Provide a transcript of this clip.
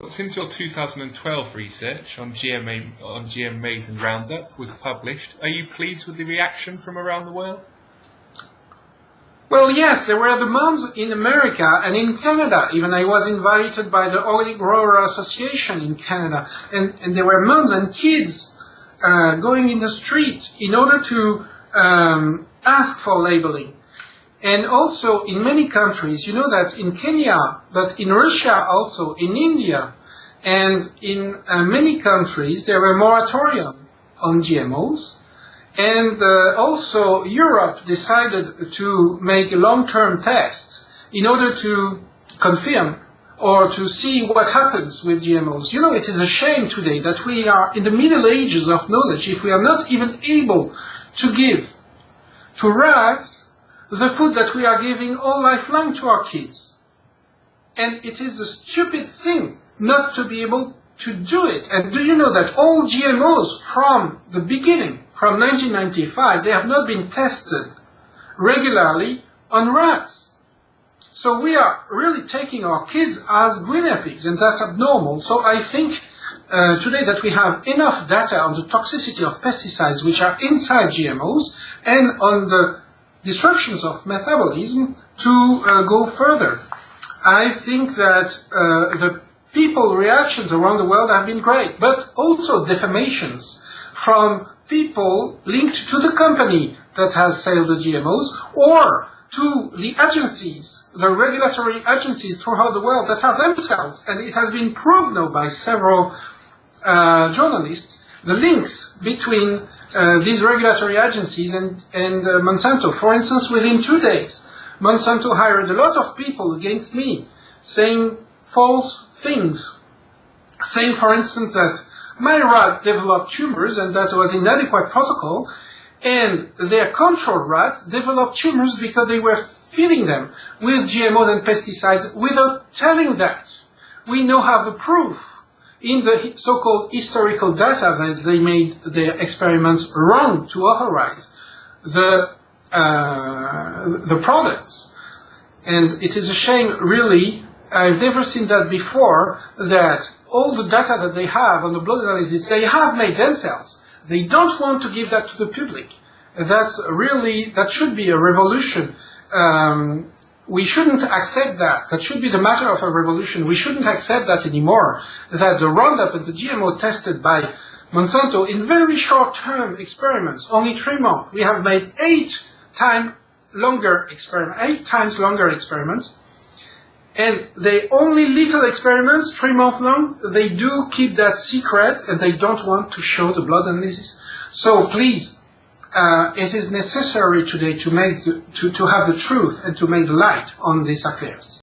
Since your 2012 research on GM maize and Roundup was published, are you pleased with the reaction from around the world? Well, yes, there were the moms in America and in Canada. Even I was invited by the Organic Grower Association in Canada. And there were moms and kids going in the street in order to ask for labeling. And also in many countries, you know that in Kenya, but in Russia also, in India, and in many countries, there were moratorium on GMOs. And also Europe decided to make a long-term test in order to confirm or to see what happens with GMOs. You know, it is a shame today that we are in the Middle Ages of knowledge if we are not even able to give to rats the food that we are giving all lifelong to our kids. And it is a stupid thing not to be able to do it. And do you know that all GMOs from the beginning, from 1995, they have not been tested regularly on rats. So we are really taking our kids as guinea pigs, and that's abnormal. So I think today that we have enough data on the toxicity of pesticides which are inside GMOs and on the disruptions of metabolism to go further. I think that the people reactions around the world have been great, but also defamations from people linked to the company that has sold the GMOs or to the agencies, the regulatory agencies throughout the world that have themselves, and it has been proved now by several journalists, the links between these regulatory agencies and Monsanto. For instance, within 2 days, Monsanto hired a lot of people against me, saying false things, saying, for instance, that my rat developed tumors and that was inadequate protocol, and their control rats developed tumors because they were feeding them with GMOs and pesticides without telling that. We now have the proof in the so-called historical data that they made their experiments wrong to authorize the products. And it is a shame, really. I've never seen that before, that all the data that they have on the blood analysis, they have made themselves. They don't want to give that to the public. That should be a revolution. We shouldn't accept that. That should be the matter of a revolution. We shouldn't accept that anymore, that the Roundup and the GMO tested by Monsanto in very short-term experiments, only 3 months. We have made 8 times longer experiments, and they only little experiments, 3 months long. They do keep that secret, and they don't want to show the blood analysis. So please, it is necessary today to have the truth and to make the light on these affairs.